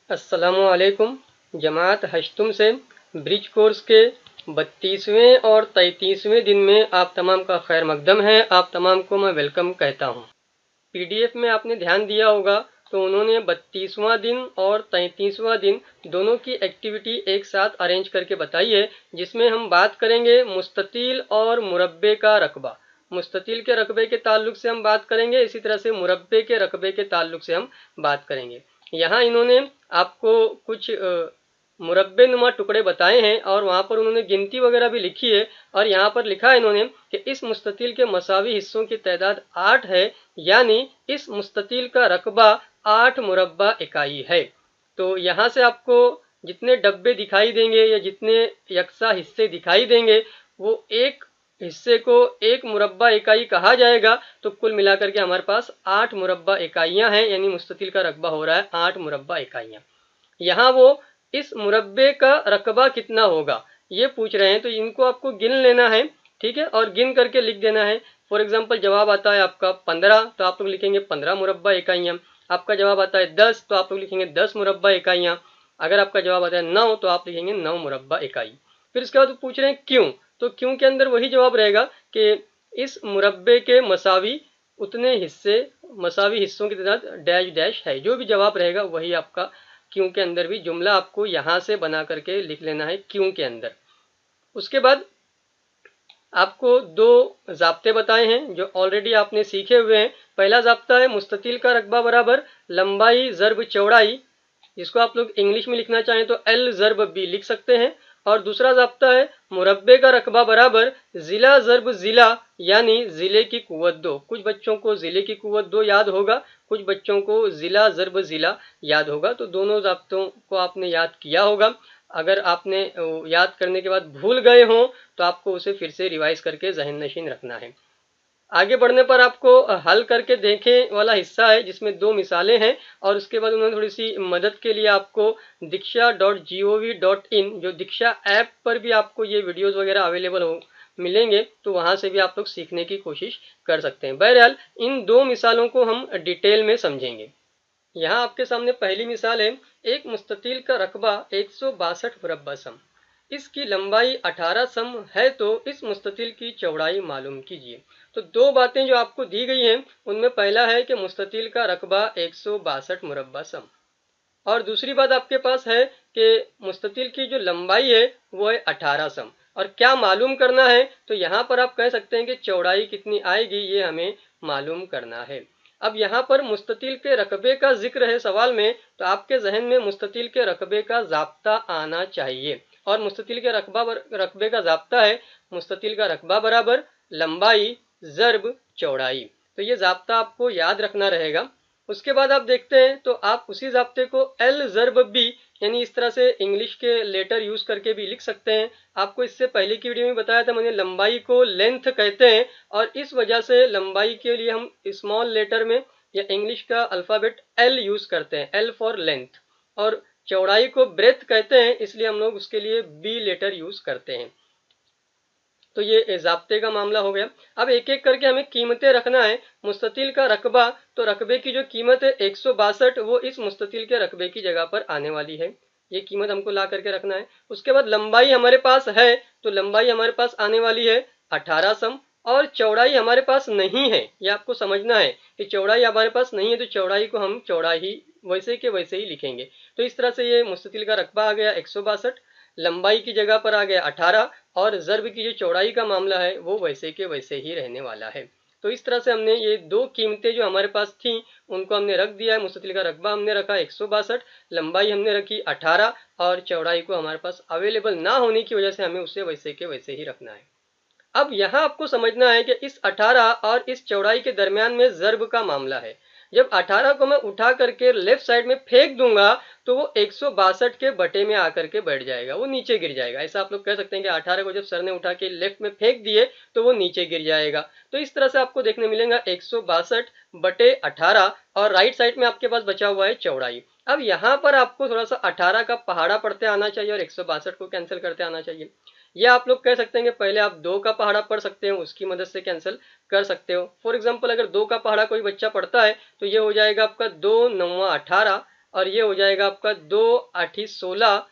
अस्सलामुअलैकुम। जमात हश्तुम से bridge course के 32वें और 33वें दिन में आप तमाम का खैर मकदम है। आप तमाम को मैं वेलकम कहता हूँ। पीडीएफ में आपने ध्यान दिया होगा तो उन्होंने 32वां दिन और 33वां दिन दोनों की एक्टिविटी एक साथ अरेंज करके बताई है, जिसमें हम बात करेंगे मुस्ततील और मुरब्बे का रकबा। मुस्ततील के रकबे के ताल्लुक से हम बात करेंगे, इसी तरह से मुरब्बे के रकबे के ताल्लुक से हम बात करेंगे। यहाँ इन्होंने आपको कुछ मुरब्बे नुमा टुकड़े बताए हैं और वहाँ पर उन्होंने गिनती वगैरह भी लिखी है। और यहाँ पर लिखा है इन्होंने कि इस मुस्ततील के मसावी हिस्सों की तादाद 8 है, यानी इस मुस्ततील का रकबा 8 मुरब्बा इकाई है। तो यहाँ से आपको जितने डब्बे दिखाई देंगे या जितने यकसा हिस्से दिखाई देंगे, वो एक हिस्से को एक मुरब्बा इकाई कहा जाएगा। तो कुल मिलाकर के हमारे पास 8 मुरब्बा इकाइयां हैं, यानी मुस्ततील का रकबा हो रहा है 8 मुरब्बा इकाइयां। यहाँ वो इस मुरब्बे का रकबा कितना होगा ये पूछ रहे हैं, तो इनको आपको गिन लेना है, ठीक है, और गिन करके लिख देना है। फॉर एग्जाम्पल जवाब आता है आपका 15, तो आप लोग लिखेंगे 15 मुरब्बा इकाइयाँ। आपका जवाब आता है 10, तो आप लोग लिखेंगे 10 मुरब्बा इकाइयाँ। अगर आपका जवाब आता है 9, तो आप लिखेंगे 9 मुरब्बा इकाई। फिर उसके बाद पूछ रहे हैं क्यों, तो क्यों के अंदर वही जवाब रहेगा कि इस मुरब्बे के मसावी उतने हिस्से, मसावी हिस्सों की तादाद डैश डैश है। जो भी जवाब रहेगा वही आपका क्यों के अंदर भी जुमला आपको यहां से बना करके लिख लेना है क्यों के अंदर। उसके बाद आपको दो जाब्ते बताए हैं जो ऑलरेडी आपने सीखे हुए हैं। पहला जाब्ता है मुस्ततील का रकबा बराबर लंबाई जर्ब चौड़ाई, जिसको आप लोग इंग्लिश में लिखना चाहें तो एल जर्ब बी लिख सकते हैं। और दूसरा जाब्ता है मुरब्बे का रकबा बराबर जिला जर्ब जिला, यानी जिले की कुव्वत 2। कुछ बच्चों को जिले की कुव्वत 2 याद होगा, कुछ बच्चों को जिला जर्ब जिला याद होगा। तो दोनों जाब्तों को आपने याद किया होगा। अगर आपने याद करने के बाद भूल गए हों तो आपको उसे फिर से रिवाइज करके जहन नशीन रखना है। आगे बढ़ने पर आपको हल करके देखें वाला हिस्सा है, जिसमें दो मिसालें हैं। और उसके बाद उन्होंने थोड़ी सी मदद के लिए आपको diksha.gov.in, जो दीक्षा ऐप पर भी आपको ये वीडियोस वगैरह अवेलेबल हो मिलेंगे, तो वहां से भी आप लोग सीखने की कोशिश कर सकते हैं। बहरहाल इन दो मिसालों को हम डिटेल में समझेंगे। यहाँ आपके सामने पहली मिसाल है, एक मुस्ततील का रकबा 162 मुरब्बा सम, इसकी लंबाई 18 सम है, तो इस मुस्ततील की चौड़ाई मालूम कीजिए। तो दो बातें जो आपको दी गई हैं, उनमें पहला है कि मुस्ततील का रकबा 162 मुरब्बा सम, और दूसरी बात आपके पास है कि मुस्ततील की जो लंबाई है वो है 18 सम। और क्या मालूम करना है, तो यहाँ पर आप कह सकते हैं कि चौड़ाई कितनी आएगी ये हमें मालूम करना है। अब यहाँ पर मुस्ततील के रकबे का जिक्र है सवाल में, तो आपके जहन में मुस्ततील के रकबे का जाब्ता आना चाहिए। और मुस्ततील के रकबे का जाब्ता है मुस्ततील का रकबा बराबर लंबाई जर्ब चौड़ाई। तो ये जाब्ता आपको याद रखना रहेगा। उसके बाद आप देखते हैं तो आप उसी जाब्ते को एल जर्ब बी, यानी इस तरह से इंग्लिश के लेटर यूज करके भी लिख सकते हैं। आपको इससे पहले की वीडियो में बताया था मैंने, लंबाई को लेंथ कहते हैं, और इस वजह से लंबाई के लिए हम स्मॉल लेटर में या इंग्लिश का अल्फाबेट एल यूज करते हैं, एल फॉर लेंथ। और चौड़ाई को ब्रेथ कहते हैं, इसलिए हम लोग उसके लिए बी लेटर यूज करते हैं। तो ये जाब्ते का मामला हो गया। अब एक एक करके हमें कीमतें रखना है। मुस्ततील का रकबा, तो रकबे की जो कीमत है 162, वो इस मुस्ततील के रकबे की जगह पर आने वाली है। ये कीमत हमको ला करके रखना है। उसके बाद लंबाई हमारे पास है, तो लंबाई हमारे पास आने वाली है 18 सम। और चौड़ाई हमारे पास नहीं है, ये आपको समझना है कि चौड़ाई हमारे पास नहीं है, तो चौड़ाई को हम चौड़ाई वैसे के वैसे ही लिखेंगे। तो इस तरह से ये मुस्ततील का रकबा आ गया 162, लंबाई की जगह पर आ गया 18, और जर्ब की जो चौड़ाई का मामला है वो वैसे के वैसे ही रहने वाला है। तो इस तरह से हमने ये दो कीमतें जो हमारे पास थी उनको हमने रख दिया है। मुस्ततील का रकबा हमने रखा 162, लंबाई हमने रखी 18, और चौड़ाई को हमारे पास अवेलेबल ना होने की वजह से हमें उसे वैसे के वैसे ही रखना है। अब यहाँ आपको समझना है कि इस 18 और इस चौड़ाई के दरमियान में जर्ब का मामला है। जब 18 को मैं उठा करके लेफ्ट साइड में फेंक दूंगा तो वो 162 के बटे में आकर के बैठ जाएगा, वो नीचे गिर जाएगा। ऐसा आप लोग कह सकते हैं कि 18 को जब सर ने उठा के लेफ्ट में फेंक दिए तो वो नीचे गिर जाएगा। तो इस तरह से आपको देखने मिलेगा 162 बटे 18, और राइट साइड में आपके पास बचा हुआ है चौड़ाई। अब यहाँ पर आपको थोड़ा सा 18 का पहाड़ा पढ़ते आना चाहिए और 162 को कैंसिल करते आना चाहिए। या आप लोग कह सकते हैं कि पहले आप 2 का पहाड़ा पढ़ सकते हो, उसकी मदद से कैंसिल कर सकते हो। फॉर एग्जाम्पल अगर 2 का पहाड़ा कोई बच्चा पढ़ता है तो ये हो जाएगा आपका 2 9 18, और ये हो जाएगा आपका 2 8 16,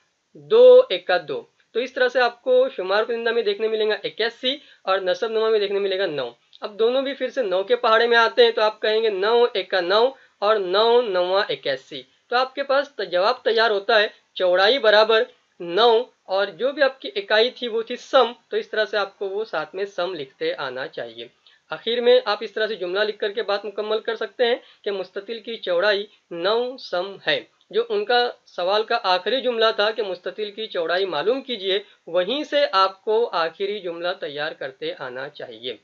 2 1 2। तो इस तरह से आपको शुमार कुनिंदा में देखने मिलेगा 81 और नसब नुमा में देखने मिलेगा 9। अब दोनों भी फिर से 9 के पहाड़े में आते हैं तो आप कहेंगे 9 1 9 और 9 9 81। तो आपके पास जवाब तैयार होता है चौड़ाई बराबर 9 और जो भी आपकी इकाई थी वो थी सम। तो इस तरह से आपको वो साथ में सम लिखते आना चाहिए। आखिर में आप इस तरह से जुमला लिख करके बात मुकम्मल कर सकते हैं कि मुस्ततिल की चौड़ाई 9 सम है। जो उनका सवाल का आखिरी जुमला था कि मुस्ततिल की चौड़ाई मालूम कीजिए, वहीं से आपको आखिरी जुमला तैयार करते आना चाहिए।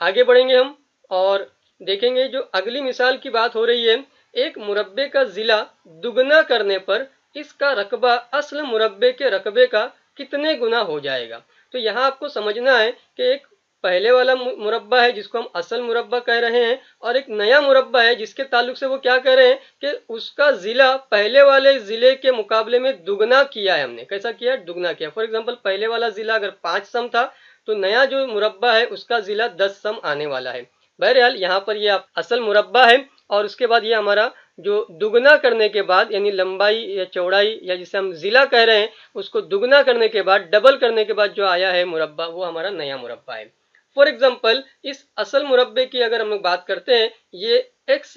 आगे बढ़ेंगे हम और देखेंगे जो अगली मिसाल की बात हो रही है, एक मुरब्बे का जिला दुगना करने पर इसका रकबा असल मुरब्बे के रकबे का कितने गुना हो जाएगा। तो यहाँ आपको समझना है कि एक पहले वाला मुरब्बा है जिसको हम असल मुरब्बा कह रहे हैं और एक नया मुरब्बा है जिसके ताल्लुक से वो क्या कह रहे हैं कि उसका जिला पहले वाले जिले के मुकाबले में दुगना किया है हमने। कैसा किया? दुगना किया। फॉर एग्जाम्पल पहले वाला जिला अगर 5 सम था तो नया जो मुरब्बा है उसका जिला 10 सम आने वाला है। बहरहाल यहाँ पर ये असल मुरब्बा है और उसके बाद ये हमारा जो दुगना करने के बाद यानी लंबाई या चौड़ाई या जिसे हम जिला कह रहे हैं उसको दुगना करने के बाद डबल करने के बाद जो आया है मुरब्बा वो हमारा नया मुरब्बा है। फॉर एग्जाम्पल इस असल मुरब्बे की अगर हम लोग बात करते हैं, ये x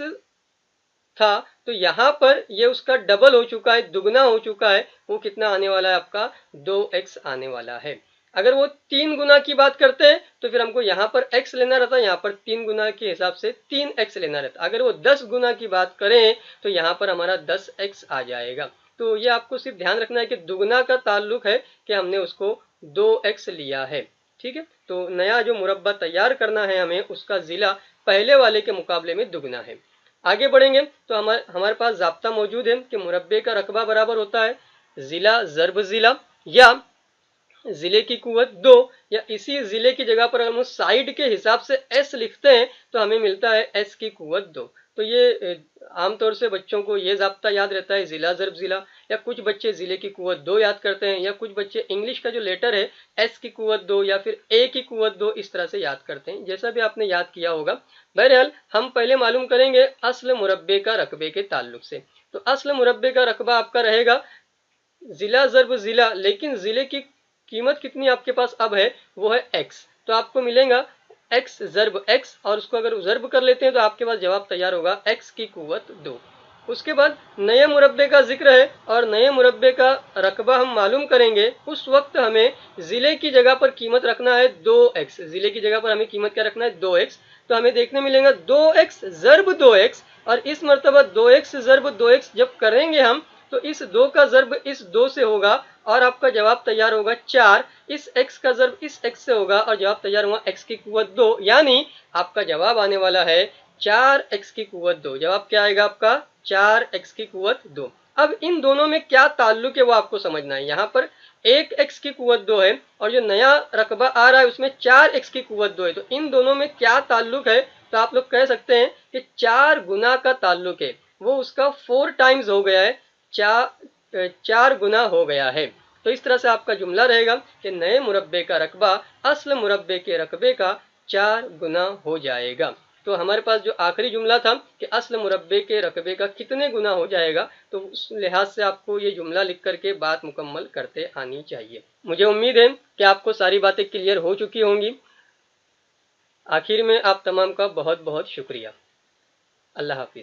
था तो यहाँ पर ये उसका डबल हो चुका है, दुगना हो चुका है। वो कितना आने वाला है आपका 2x आने वाला है। अगर वो 3 गुना की बात करते हैं तो फिर हमको यहाँ पर x लेना रहता है, यहाँ पर 3 गुना के हिसाब से 3x लेना रहता है। अगर वो 10 गुना की बात करें तो यहाँ पर हमारा 10x आ जाएगा। तो ये आपको सिर्फ ध्यान रखना है कि दुगना का ताल्लुक है कि हमने उसको 2x लिया है। ठीक है, तो नया जो मुरब्बा तैयार करना है हमें उसका जिला पहले वाले के मुकाबले में दुगना है। आगे बढ़ेंगे तो हमारे पास जाब्ता मौजूद है कि मुरब्बे का रकबा बराबर होता है जिला ज़र्ब जिला या जिले की कुव्वत 2, या इसी जिले की जगह पर हम साइड के हिसाब से s लिखते हैं तो हमें मिलता है s की कुव्वत 2। तो ये आमतौर से बच्चों को ये जाब्ता याद रहता है जिला ज़र्ब जिला, या कुछ बच्चे जिले की कुव्वत 2 याद करते हैं, या कुछ बच्चे इंग्लिश का जो लेटर है s की कुव्वत 2 या फिर a की कुव्वत 2 इस तरह से याद करते हैं, जैसा भी आपने याद किया होगा। बहरहाल हम पहले मालूम करेंगे असल मुरब्बे का रकबे के ताल्लुक से। तो असल मुरब्बे का रकबा आपका रहेगा जिला ज़र्ब जिला, लेकिन जिले की कीमत कितनी आपके पास अब है वो है x। तो आपको मिलेगा x ज़र्ब x और उसको अगर ज़र्ब कर लेते हैं तो आपके पास जवाब तैयार होगा x की कुव्वत 2। उसके बाद नए मुरब्बे का जिक्र है और नए मुरब्बे का रकबा हम मालूम करेंगे। उस वक्त हमें जिले की जगह पर कीमत रखना है 2x। जिले की जगह पर हमें कीमत क्या रखना है 2x। तो हमें देखने मिलेगा 2x ज़र्ब 2x और इस मरतबा 2x ज़र्ब 2x जब करेंगे हम तो इस 2 का ज़र्ब इस 2 से होगा और आपका जवाब तैयार होगा 4। इस x का ज़र्ब इस x से होगा और जवाब तैयार हुआ x की कुव्वत 2, यानी आपका जवाब आने वाला है 4x की कुव्वत 2। जवाब क्या आएगा आपका 4x की कुव्वत 2। अब इन दोनों में क्या ताल्लुक है वो आपको समझना है। यहाँ पर 1x की कुव्वत 2 है और जो नया रकबा आ रहा है उसमें 4x की कुव्वत 2 है। तो इन दोनों में क्या ताल्लुक है? तो आप लोग कह सकते हैं कि 4 गुना का ताल्लुक है, वो उसका 4 टाइम्स हो गया है, 4 गुना हो गया है। तो इस तरह से आपका जुमला रहेगा कि नए मुरब्बे का रकबा असल मुरब्बे के रकबे का 4 गुना हो जाएगा। तो हमारे पास जो आखिरी जुमला था कि असल मुरब्बे के रकबे का कितने गुना हो जाएगा, तो उस लिहाज से आपको ये जुमला लिख करके बात मुकम्मल करते आनी चाहिए। मुझे उम्मीद है कि आपको सारी बातें क्लियर हो चुकी होंगी। आखिर में आप तमाम का बहुत बहुत शुक्रिया। अल्लाह हाफिज।